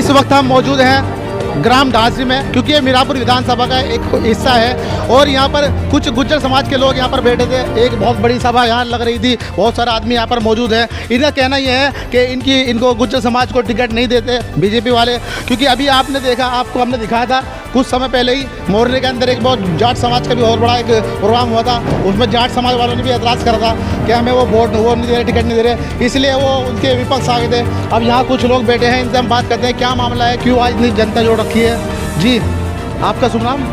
इस वक्त हम मौजूद हैं ग्राम ढांसी में, क्योंकि ये मीरापुर विधानसभा का एक हिस्सा है और यहाँ पर कुछ गुज्जर समाज के लोग यहाँ पर बैठे थे। एक बहुत बड़ी सभा यहाँ लग रही थी, बहुत सारा आदमी यहाँ पर मौजूद है। इनका कहना ये है कि इनको गुज्जर समाज को टिकट नहीं देते बीजेपी वाले, क्योंकि अभी आपने देखा, आपको हमने दिखाया था कुछ समय पहले ही मोरनी के अंदर एक बहुत जाट समाज का भी बहुत बड़ा एक प्रोग्राम हुआ था। उसमें जाट समाज वालों ने भी एतराज़ करा था कि हमें वो वो नहीं दे रहे, टिकट नहीं दे रहे, इसलिए वो उनके विपक्ष आ गए थे। अब यहाँ कुछ लोग बैठे हैं, इनसे हम बात करते हैं क्या मामला है, क्यों आज इतनी जनता जोड़ रखी है। जी, आपका शुभ नाम?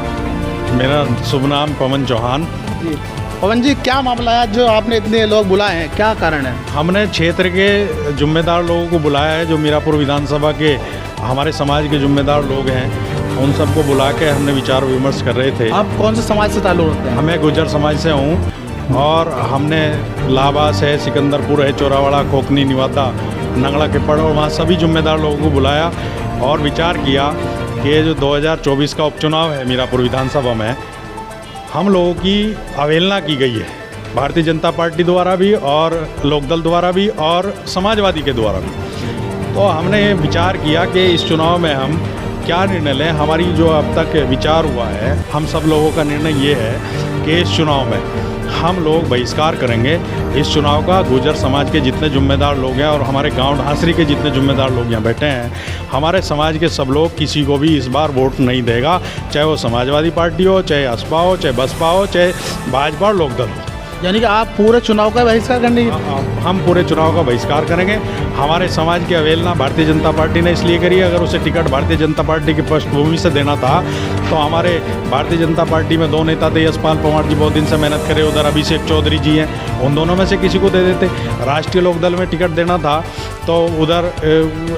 मेरा शुभ नाम पवन चौहान। जी पवन जी, क्या मामला है जो आपने इतने लोग बुलाए हैं, क्या कारण है? हमने क्षेत्र के जिम्मेदार लोगों को बुलाया है, जो मीरापुर विधानसभा के हमारे समाज के जिम्मेदार लोग हैं, उन सबको बुला के हमने विचार विमर्श कर रहे थे। आप कौन से समाज से ताल्लुक़ रखते हैं? हमें गुज्जर समाज से हूँ और हमने लाबास है, सिकंदरपुर है, चोरावाड़ा, खोखनी, निवादा, नंगड़ा के पड़ और वहाँ सभी जिम्मेदार लोगों को बुलाया और विचार किया कि ये जो 2024 का उपचुनाव है मीरापुर विधानसभा में, हम लोगों की अवहेलना की गई है भारतीय जनता पार्टी द्वारा भी और लोकदल द्वारा भी और समाजवादी के द्वारा भी। तो हमने विचार किया कि इस चुनाव में हम क्या निर्णय लें। हमारी जो अब तक विचार हुआ है, हम सब लोगों का निर्णय ये है कि इस चुनाव में हम लोग बहिष्कार करेंगे इस चुनाव का। गुर्जर समाज के जितने जिम्मेदार लोग हैं और हमारे गांव ढांसरी के जितने जिम्मेदार लोग यहाँ बैठे हैं, हमारे समाज के सब लोग किसी को भी इस बार वोट नहीं देगा, चाहे वो समाजवादी पार्टी हो, चाहे असपा हो, चाहे बसपा हो, चाहे भाजपा और लोकदल हो। यानी कि आप पूरे चुनाव का बहिष्कार करने की? हम पूरे चुनाव का बहिष्कार करेंगे। हमारे समाज की अवहेलना भारतीय जनता पार्टी ने इसलिए करी है, अगर उसे टिकट भारतीय जनता पार्टी की पृष्ठभूमि से देना था तो हमारे भारतीय जनता पार्टी में दो नेता थे, यशपाल पवार जी बहुत दिन से मेहनत करे, उधर अभिषेक चौधरी जी हैं, उन दोनों में से किसी को दे देते। राष्ट्रीय लोकदल में टिकट देना था तो उधर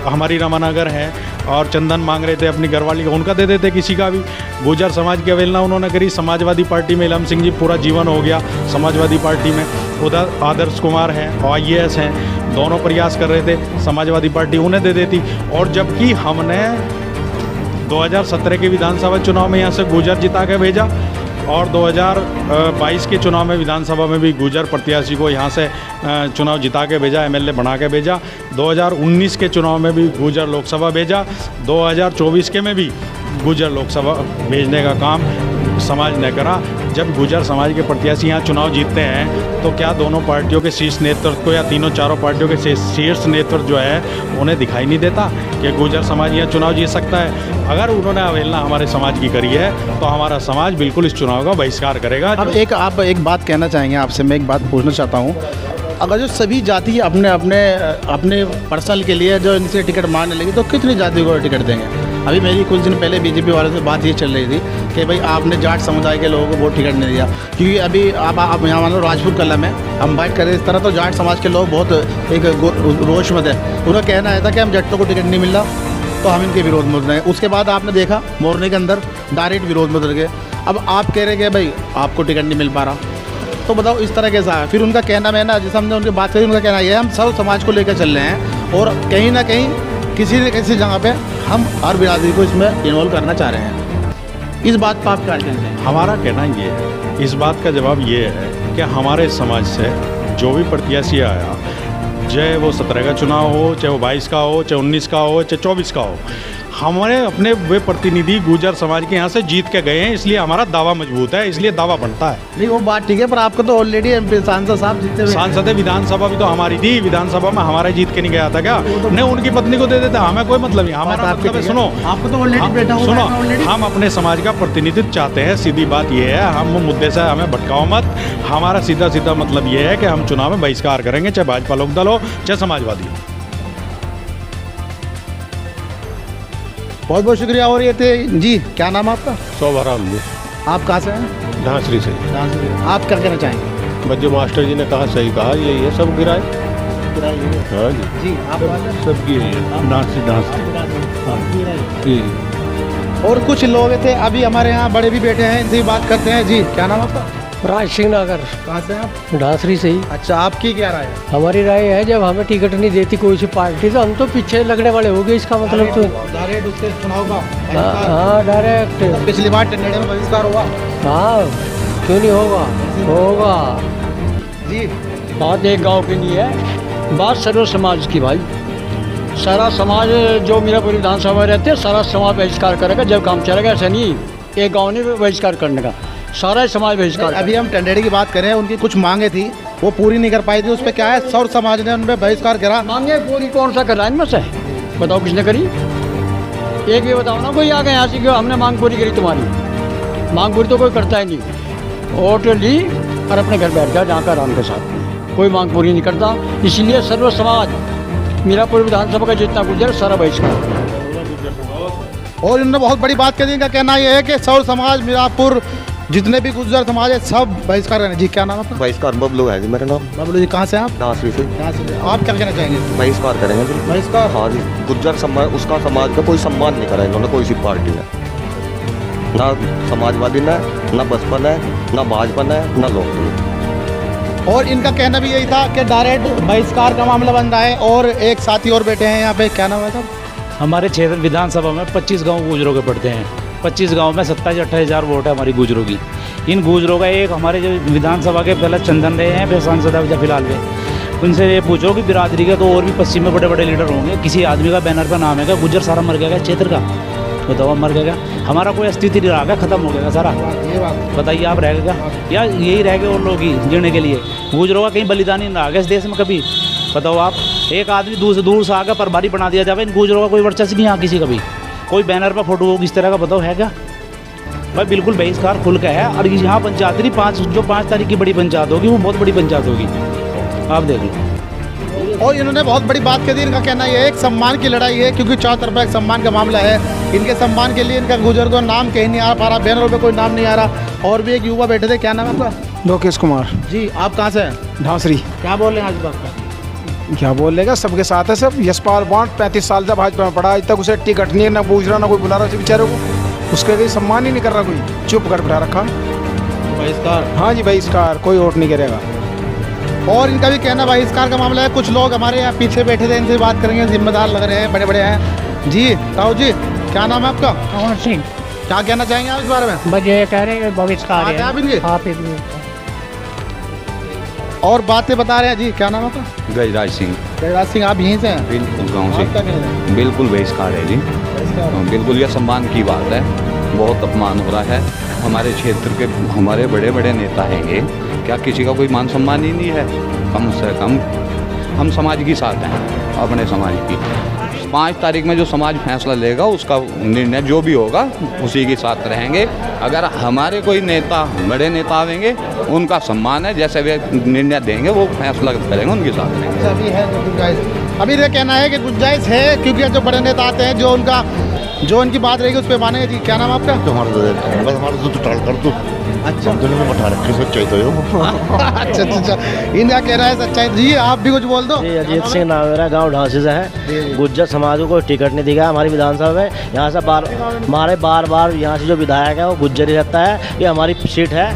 हमारी रमानगर हैं और चंदन मांग रहे थे अपनी घरवाली का, उनका दे देते किसी का भी। गुर्जर समाज की अवहेलना उन्होंने करी। समाजवादी पार्टी में इलम सिंह जी पूरा जीवन हो गया समाजवादी पार्टी में, उधर आदर्श कुमार हैं और IAS हैं, दोनों प्रयास कर रहे थे, समाजवादी पार्टी उन्हें दे देती। और जबकि हमने 2017 के विधानसभा चुनाव में यहाँ से गुर्जर जिता के भेजा और 2022 के चुनाव में विधानसभा में भी गुर्जर प्रत्याशी को यहाँ से चुनाव जिता के भेजा, MLA बना के भेजा। 2019 के चुनाव में भी गुर्जर लोकसभा भेजा, 2024 के में भी गुर्जर लोकसभा भेजने का काम समाज ने करा। जब गुर्जर समाज के प्रत्याशी यहाँ चुनाव जीतते हैं तो क्या दोनों पार्टियों के शीर्ष नेतृत्व को या तीनों चारों पार्टियों के शीर्ष नेतृत्व जो है उन्हें दिखाई नहीं देता कि गुर्जर समाज यहाँ चुनाव जीत सकता है? अगर उन्होंने अवहेलना हमारे समाज की करी है तो हमारा समाज बिल्कुल इस चुनाव का बहिष्कार करेगा। अब आप एक बात कहना चाहेंगे, आपसे मैं एक बात पूछना चाहता हूँ। अगर जो सभी जाति अपने अपने अपने पर्सनल के लिए जो इनसे टिकट मांगने लगी तो कितनी जाति को टिकट देंगे? अभी मेरी कुछ दिन पहले बीजेपी वालों से बात ये चल रही थी कि भाई आपने जाट समुदाय के लोगों को वो टिकट नहीं दिया, क्योंकि अभी आप यहाँ मान लो राजपूत कला में हम बात करें इस तरह, तो जाट समाज के लोग बहुत एक रोष में थे। उनका कहना है था कि हम जट्टों को टिकट नहीं मिल रहा तो हम इनके विरोध में उतर गए। उसके बाद आपने देखा मोरनी के अंदर डायरेक्ट विरोध में उतर गए। अब आप कह रहे कि भाई आपको टिकट नहीं मिल पा रहा, तो बताओ इस तरह कैसा है? फिर उनका कहना है ना, जैसे हमने उनकी बात करी, उनका कहना ये है हम सब समाज को लेकर चल रहे हैं और कहीं ना कहीं किसी न किसी जगह पे हम हर बिरादरी को इसमें इन्वॉल्व करना चाह रहे हैं। इस बात पर आप क्या कहते हैं? हमारा कहना ये है, इस बात का जवाब ये है कि हमारे समाज से जो भी प्रत्याशी आया, चाहे वो 17 का चुनाव हो, चाहे वो 22 का हो, चाहे 19 का हो, चाहे 24 का हो, हमारे अपने वे प्रतिनिधि गुर्जर समाज के यहाँ से जीत के गए हैं, इसलिए हमारा दावा मजबूत है, इसलिए दावा बनता है। नहीं वो बात ठीक है, पर आपको तो ऑलरेडी MP सांसद साहब जीते हुए। सांसद विधानसभा भी तो हमारी थी, विधानसभा में हमारे जीत के नहीं गया था क्या? नहीं, उनकी पत्नी को दे देते, हमें कोई मतलब नहीं। हमारा मतलब है, सुनो आपको तो ऑलरेडी बेटा हुआ, सुनो, हम अपने समाज का प्रतिनिधित्व चाहते हैं, सीधी बात ये है। हम मुद्दे से हमें भटकाओ मत। हमारा सीधा सीधा मतलब ये है कि हम चुनाव में बहिष्कार करेंगे, चाहे भाजपा लोकदल हो, चाहे समाजवादी हो। बहुत बहुत शुक्रिया। और ये थे जी, क्या नाम है आपका? सौभरा जी। आप कहाँ से हैं? ढांसरी से। आप क्या कहना चाहेंगे? बस जो मास्टर जी ने कहा सही कहा, यही है, सब गिराए। हाँ जी जी, आप सबकी है ढांसरी जी। और कुछ लोग थे अभी हमारे यहाँ बड़े भी बैठे हैं, इनसे बात करते हैं। जी, क्या नाम आपका? राज सिंह नगर। कहाँ से हैं आप? ढांसरी से ही। अच्छा, आपकी क्या राय है? हमारी राय है जब हमें टिकट नहीं देती कोई सी पार्टी तो हम तो पीछे लगने वाले हो गए, इसका मतलब तो डायरेक्ट उसके चुनाव का। हाँ डायरेक्ट। पिछली बार टेंडर में बहिष्कार हुआ। हाँ क्यों नहीं होगा, होगा जी। बात एक गांव की नहीं है, बात सर्व समाज की भाई। सारा समाज जो मीरापुर विधानसभा में रहते हैं सारा समाज बहिष्कार करेगा जब काम चलेगा। ऐसा नहीं एक गाँव नहीं बहिष्कार करने का, सारा समाज बहिष्कार। अभी हम टंडेड़ी की बात करें, उनकी कुछ मांगे थी वो पूरी नहीं कर पाई थी, उस पर क्या है सौर समाज ने उन पर बहिष्कार करा। मांगे पूरी कौन सा कर रहा है इनमें से, बताओ किसने करी? एक भी बताओ ना कोई आ गया यहाँ से क्यों हमने मांग पूरी करी तुम्हारी। मांग पूरी तो कोई करता ही नहीं, वोट ली और अपने घर बैठ गया जहाँ का आराम के साथ, कोई मांग पूरी नहीं करता। इसलिए सर्व समाज मीरापुर विधानसभा का जितना गुजर सारा बहिष्कार। और इन्होंने बहुत बड़ी बात कही, इनका कहना यह है कि सौर समाज मीरापुर जितने भी गुर्जर समाज है सब बहिष्कार करें। जी क्या नाम है आपका? बहिष्कार बबलू है जी मेरा नाम। बबलू जी कहाँ से हैं आप? नासरी से। आप क्या कहना चाहेंगे? बहिष्कार करेंगे जी। बहिष्कार? हाँ जी, गुर्जर समाज उसका समाज का कोई सम्मान नहीं करा इन्होंने, कोई सी पार्टी ने, ना समाजवादी ने, ना बसपा ने, ना भाजपा ने, ना लोकदल। और इनका कहना भी यही था कि डायरेक्ट बहिष्कार का मामला बन रहा है। और एक साथी और बैठे हैं यहाँ पे, क्या नाम है साहब? हमारे क्षेत्र विधानसभा में 25 गांव गुजरों के पड़ते हैं। 25 गांव में 27-28 हज़ार वोट है हमारी गुजरों की। इन गुजरों का एक हमारे जो विधानसभा के पहले चंदन रहे हैं, फिर सांसद है फिलहाल में, उनसे ये पूछो कि बिरादरी का तो और भी पश्चिम में बड़े बड़े लीडर होंगे, किसी आदमी का बैनर पर नाम है क्या गुजर सारा मर गया क्षेत्र का? बताओ मर गया, हमारा कोई अस्तित्व नहीं रहा, खत्म हो गया सारा। ये बात बताइए आप रहेगा या यही रह गए और लोग ही जीने के लिए? गुजरों का कहीं बलिदान नहीं रहा गया इस देश में कभी? बताओ आप, एक आदमी दूर से आकर प्रभारी बना दिया जाए, इन गुजरों का कोई वर्चस्व नहीं यहाँ किसी का भी। कोई बैनर पर फोटो होगी इस तरह का, बताओ है क्या भाई? बिल्कुल बहिष्कार खुल का है। और यहाँ पंचायत नहीं, 5 तारीख की बड़ी पंचायत होगी, वो बहुत बड़ी पंचायत होगी, आप देख लो। और इन्होंने बहुत बड़ी बात कही, इनका कहना यह है एक सम्मान की लड़ाई है, क्योंकि चारों तरफ एक सम्मान का मामला है। इनके सम्मान के लिए इनका गुजर को नाम कहीं नहीं आ पा रहा, बैनरों पे कोई नाम नहीं आ रहा। और भी एक युवा बैठे थे, क्या नाम है आपका? लोकेश कुमार जी आप कहाँ से हैं? ढांसरी। क्या बोल रहे हैं आज बात का? क्या बोल लेगा, सबके साथ है सब। यशपाल बांट 35 साल से भाजपा में पड़ा, आज तक उसे टिकट नहीं है, ना पूछ रहा ना कोई बुला रहा उसे बेचारे को, उसके लिए सम्मान ही नहीं कर रहा कोई, चुप कर बैठा रखा। बहिष्कार? हाँ जी बहिष्कार, कोई वोट नहीं करेगा। और इनका भी कहना बहिष्कार का मामला है। कुछ लोग हमारे यहाँ पीछे बैठे थे, इनसे बात करेंगे, जिम्मेदार लग रहे हैं, बड़े बड़े हैं। जी ताऊ जी क्या नाम है आपका? कौन सिंह? क्या कहना चाहेंगे आप इस बारे में? बस ये कह रहे हैं बहिष्कार बात है आप इनकी? आप इनकी और बातें बता रहे हैं। जी क्या नाम है आपका? गजराज सिंह। जयराज सिंह आप यहीं से हैं? बिल्कुल गाँव आप क्या कह रहे हैं? से। बिल्कुल बहिष्कार है जी, बिल्कुल ये सम्मान की बात है, बहुत अपमान हो रहा है। हमारे क्षेत्र के हमारे बड़े बड़े नेता हैं ये, क्या किसी का कोई मान सम्मान ही नहीं है? कम से कम हम समाज के साथ हैं, अपने समाज की। 5 तारीख में जो समाज फैसला लेगा उसका निर्णय जो भी होगा उसी के साथ रहेंगे। अगर हमारे कोई नेता बड़े नेता आवेंगे उनका सम्मान है, जैसे वे निर्णय देंगे वो फैसला करेंगे, उनके साथ रहेंगे। अभी है जो गुंजाइश, अभी ये कहना है कि गुंजाइश है, क्योंकि जो बड़े नेता आते हैं जो उनकी बात रहेगी उस पर मानेंगे। जी क्या नाम आपका? हमारा कर दो। अच्छा दुनिया में बैठा रखे सच्चाई तो अच्छा, इनका कह रहा है सच्चाई। जी आप भी कुछ बोल दो। जी अजीत सिंह नाम मेरा, गांव ढांसी से है। गुज्जर समाज को कोई टिकट नहीं दिया हमारी विधानसभा में। यहाँ से बार यहाँ से जो विधायक है वो गुज्जर ही रहता है। ये हमारी सीट है,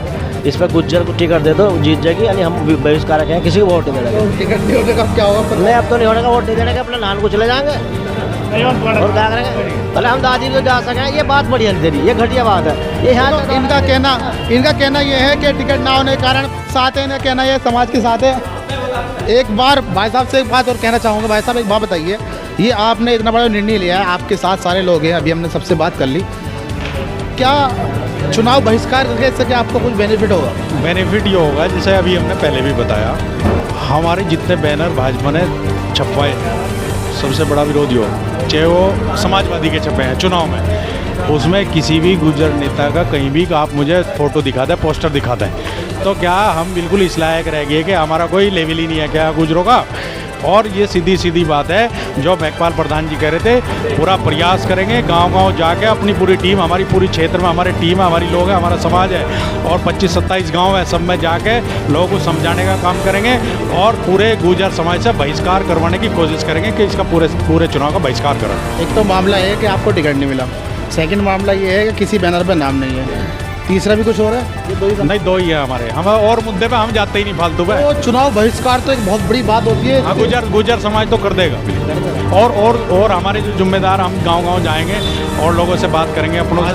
इस पर गुज्जर को टिकट दे दो, जीत जाएगी। यानी हम बहिष्कार हैं, किसी को वोट नहीं देने। टिकट नहीं होने का क्या होगा? नहीं अब तो नहीं होने का, वोट नहीं देने का, अपने नान को चले जाएंगे और क्या करेंगे? भले हम दादी को जा सकें, ये बात बड़ी अंधेरी, ये घटिया बात है। ये यहाँ तो इनका कहना ये है कि टिकट ना होने के कारण साथ है, इनका कहना ये समाज के साथ है। एक बार भाई साहब से एक बात और कहना चाहूँगा। भाई साहब एक बात बताइए, ये आपने इतना बड़ा निर्णय लिया है, आपके साथ सारे लोग हैं, अभी हमने सबसे बात कर ली, क्या चुनाव बहिष्कार करके इससे क्या आपको कुछ बेनिफिट होगा? बेनिफिट ये होगा, जैसे अभी हमने पहले भी बताया, हमारे जितने बैनर भाजपा ने छपवाए सबसे बड़ा विरोधी हो, चाहे वो समाजवादी के छपे हैं चुनाव में, उसमें किसी भी गुजर नेता का कहीं भी आप मुझे फ़ोटो दिखा दें, पोस्टर दिखा दें, तो क्या हम बिल्कुल इस लायक रह गए कि हमारा कोई लेवल ही नहीं है क्या गुजरों का? और ये सीधी बात है जो भैकपाल प्रधान जी कह रहे थे, पूरा प्रयास करेंगे गांव-गांव जाके, अपनी पूरी टीम, हमारी पूरी क्षेत्र में हमारी टीम है, हमारी लोग हैं, हमारा समाज है, और 25-27 गांव है, सब में जाके लोगों को समझाने का काम करेंगे और पूरे गुजर समाज से बहिष्कार करवाने की कोशिश करेंगे कि इसका पूरे चुनाव का बहिष्कार करें। एक तो मामला है कि आपको टिकट नहीं मिला, सेकंड मामला ये है कि किसी बैनर पर नाम नहीं है, तीसरा भी कुछ हो रहा है? नहीं, 2 ही है हमारे, हम और मुद्दे पे हम जाते ही नहीं फालतू पे। तो चुनाव बहिष्कार तो एक बहुत बड़ी बात होती है। हाँ, गुजर समाज तो कर देगा। और हमारे जो जिम्मेदार, हम गांव-गांव जाएंगे और लोगों से बात करेंगे अपनों से।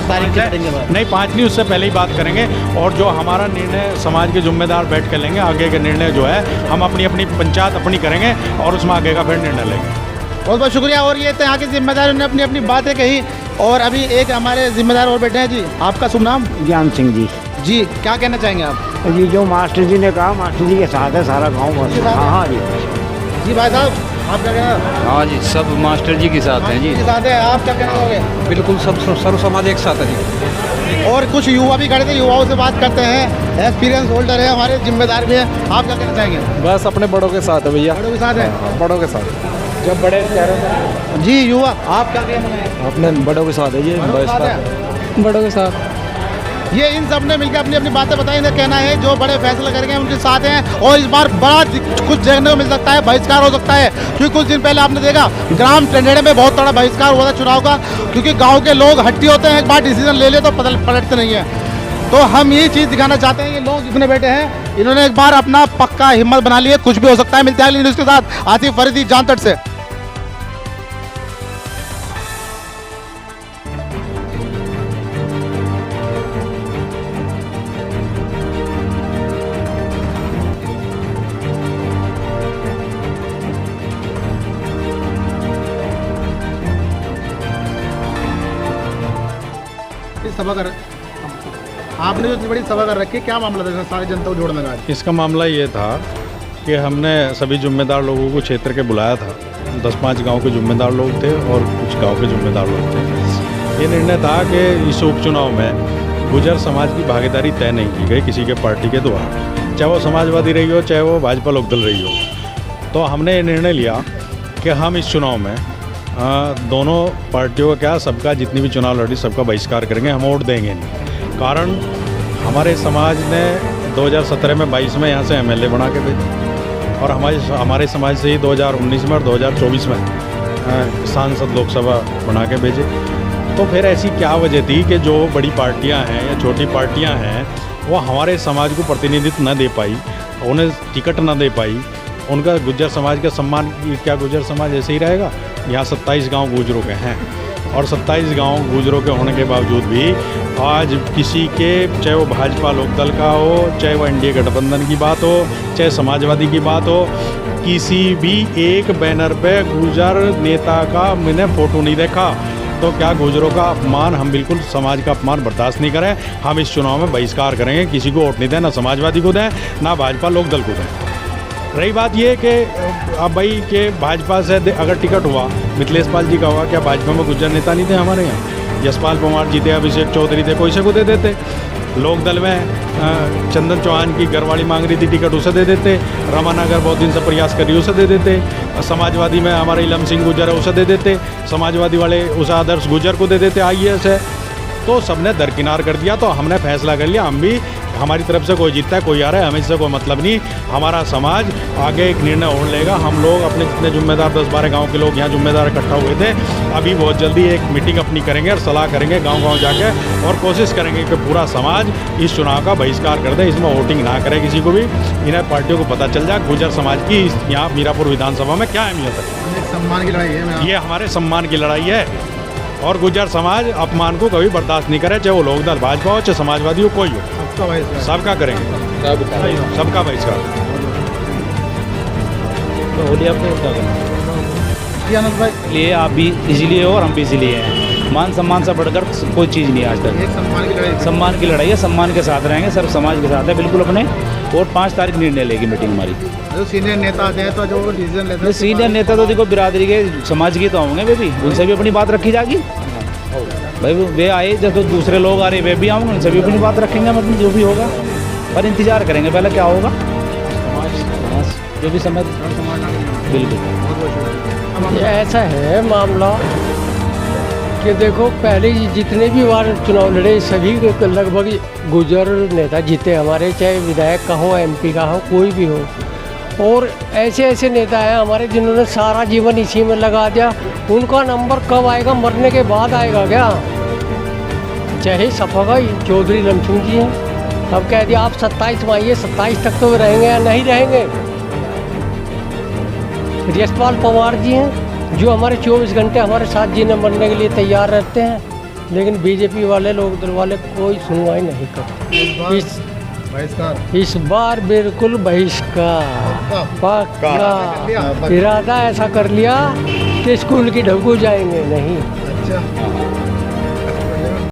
नहीं 5 नहीं, उससे पहले ही बात करेंगे, और जो हमारा निर्णय समाज के जिम्मेदार बैठ कर लेंगे, आगे के निर्णय जो है हम अपनी पंचायत अपनी करेंगे और उसमें आगे का फिर निर्णय लेंगे। बहुत बहुत शुक्रिया। और ये तो यहाँ के जिम्मेदारों ने अपनी अपनी बातें कही। और अभी एक हमारे जिम्मेदार और बैठे हैं जी, आपका शुभ नाम? ज्ञान सिंह जी। जी, क्या कहना चाहेंगे आप? जी जो मास्टर जी ने कहा, मास्टर जी के साथ है सारा गाँव। हाँ हाँ जी। जी भाई साहब, आप क्या कहना? हाँ जी, सब मास्टर जी के साथ हैं जी। के साथ है, आप क्या कहना चाहोगे? बिल्कुल सब सर्व समाज एक साथ है जी। और कुछ युवा भी खड़े थे, युवाओं से बात करते हैं। एक्सपीरियंस होल्डर है, हमारे जिम्मेदार भी हैं। आप क्या कहना चाहेंगे? बस अपने बड़ों के साथ है भैया। बड़ों के साथ है? बड़ों के साथ। जब बड़े कह जी युवा, आप क्या कहना है? अपने बड़ों के साथ है जी। बड़ों के साथ ये इन सब ने मिलकर अपनी अपनी बातें बताई। इनका कहना है जो बड़े फैसले करेंगे उनके साथ हैं। और इस बार बड़ा कुछ देखने को मिल सकता है, बहिष्कार हो सकता है। क्योंकि कुछ दिन पहले आपने देखा ग्राम टंडेड़े में बहुत बड़ा बहिष्कार हुआ था चुनाव का। क्योंकि गांव के लोग हट्टी होते हैं, एक बार डिसीजन ले ले तो पलटते नहीं है। तो हम ये चीज़ दिखाना चाहते हैं। ये लोग जितने बैठे हैं, इन्होंने एक बार अपना पक्का हिम्मत बना ली है, कुछ भी हो सकता है। मिलते हैं अगली न्यूज़ के साथ। आसिफ फरीदी, जानतट से। सभा कर आपने जो इतनी बड़ी सभा कर रखी है, क्या मामला था? सारी जनता को जोड़ने का। इसका मामला ये था कि हमने सभी जिम्मेदार लोगों को क्षेत्र के बुलाया था। 10-5 गांव के जिम्मेदार लोग थे और कुछ गांव के जिम्मेदार लोग थे। ये निर्णय था कि इस उपचुनाव में गुर्जर समाज की भागीदारी तय नहीं की गई किसी के पार्टी के द्वारा, चाहे वो समाजवादी रही हो, चाहे वो भाजपा लोकदल रही हो। तो हमने ये निर्णय लिया कि हम इस चुनाव में दोनों पार्टियों का क्या, सबका जितनी भी चुनाव लड़ी सबका बहिष्कार करेंगे, हम वोट देंगे नहीं। कारण हमारे समाज ने 2017 में 22 में यहाँ से एमएलए बना के भेजे और हमारे समाज से ही 2019 में और 2024 में सांसद लोकसभा बना के भेजे। तो फिर ऐसी क्या वजह थी कि जो बड़ी पार्टियां हैं या छोटी पार्टियां हैं वो हमारे समाज को प्रतिनिधित्व न दे पाई, उन्हें टिकट न दे पाई, उनका गुर्जर समाज का सम्मान? क्या गुर्जर समाज ऐसे ही रहेगा? यहाँ 27 गांव गुर्जरों के हैं और 27 गांव गुर्जरों के होने के बावजूद भी आज किसी के, चाहे वो भाजपा लोकदल का हो, चाहे वो एनडीए गठबंधन की बात हो, चाहे समाजवादी की बात हो, किसी भी एक बैनर पे गुर्जर नेता का मैंने फ़ोटो नहीं देखा। तो क्या गुर्जरों का अपमान, हम बिल्कुल समाज का अपमान बर्दाश्त नहीं करें। हम इस चुनाव में बहिष्कार करेंगे, किसी को वोट नहीं दें, ना समाजवादी को दें ना भाजपा लोकदल को दें। रही बात ये कि अब भाई के भाजपा से अगर टिकट हुआ, मिथिलेश पाल जी का हुआ, क्या भाजपा में गुर्जर नेता नहीं थे हमारे यहाँ? यशपाल परमार जी थे, अभिषेक चौधरी थे, कोई से को दे देते। लोकदल में चंदन चौहान की घरवाली मांग रही थी टिकट, उसे दे देते। रमानगर बहुत दिन से प्रयास करी, उसे दे देते। समाजवादी में हमारे इलम सिंह गुर्जर है, उसे दे देते। समाजवादी वाले उस आदर्श गुर्जर को दे देते, IAS है। तो सबने दरकिनार कर दिया। तो हमने फैसला कर लिया, हम भी, हमारी तरफ से कोई जीतता है कोई आ रहा है, हमें इससे कोई मतलब नहीं। हमारा समाज आगे एक निर्णय और लेगा। हम लोग अपने जितने जिम्मेदार 10-12 गांव के लोग यहाँ जिम्मेदार इकट्ठा हुए थे, अभी बहुत जल्दी एक मीटिंग अपनी करेंगे और सलाह करेंगे गांव-गांव जाके, और कोशिश करेंगे कि पूरा समाज इस चुनाव का बहिष्कार कर दे, इसमें वोटिंग ना करे किसी को भी। इन्हें पार्टियों को पता चल जाए गुर्जर समाज की यहाँ मीरापुर विधानसभा में क्या अहमियत है। सम्मान की लड़ाई है, ये हमारे सम्मान की लड़ाई है और गुर्जर समाज अपमान को कभी बर्दाश्त नहीं करे, चाहे वो लोकदल भाजपा हो, चाहे समाजवादी हो, कोई हो, सबका करेंगे, सबका बहिष्कार। तो होली आपको क्या करना लिए, आप भी इसीलिए हो और हम भी इसीलिए हैं। मान सम्मान से बढ़कर कोई चीज़ नहीं है आज तक। सम्मान की लड़ाई है, सम्मान के साथ रहेंगे, सब समाज के साथ है बिल्कुल अपने। और 5 तारीख निर्णय लेगी मीटिंग हमारी। जो सीनियर नेता आते हैं तो जो डिसीजन लेते हैं, सीनियर नेता तो देखो बिरादरी के समाज के तो होंगे वे भी, उनसे भी अपनी बात रखी जाएगी भाई। वे आए जब तो दूसरे लोग आ रहे वे भी आएंगे, उनसे भी अपनी बात रखेंगे, मतलब जो भी होगा। पर इंतजार करेंगे पहले क्या होगा, जो भी समझ। बिल्कुल ऐसा है मामला कि देखो पहले जितने भी बार चुनाव लड़े सभी लगभग गुर्जर नेता जीते हमारे, चाहे विधायक का हो, MP का हो, कोई भी हो। और ऐसे ऐसे नेता हैं हमारे जिन्होंने सारा जीवन इसी में लगा दिया। उनका नंबर कब आएगा? मरने के बाद आएगा क्या? चाहे सपा का चौधरी लमसिंह जी हैं, अब कह दिया आप 27 में आइए, 27 तक तो रहेंगे या नहीं रहेंगे। यशपाल पवार जी हैं जो हमारे 24 घंटे हमारे साथ जीने मरने के लिए तैयार रहते हैं, लेकिन बीजेपी वाले लोकदल वाले कोई सुनवाई नहीं करते। इस बार बिल्कुल बहिष्कार पक्का, इरादा ऐसा कर लिया कि स्कूल की ढबकू जाएंगे नहीं। अच्छा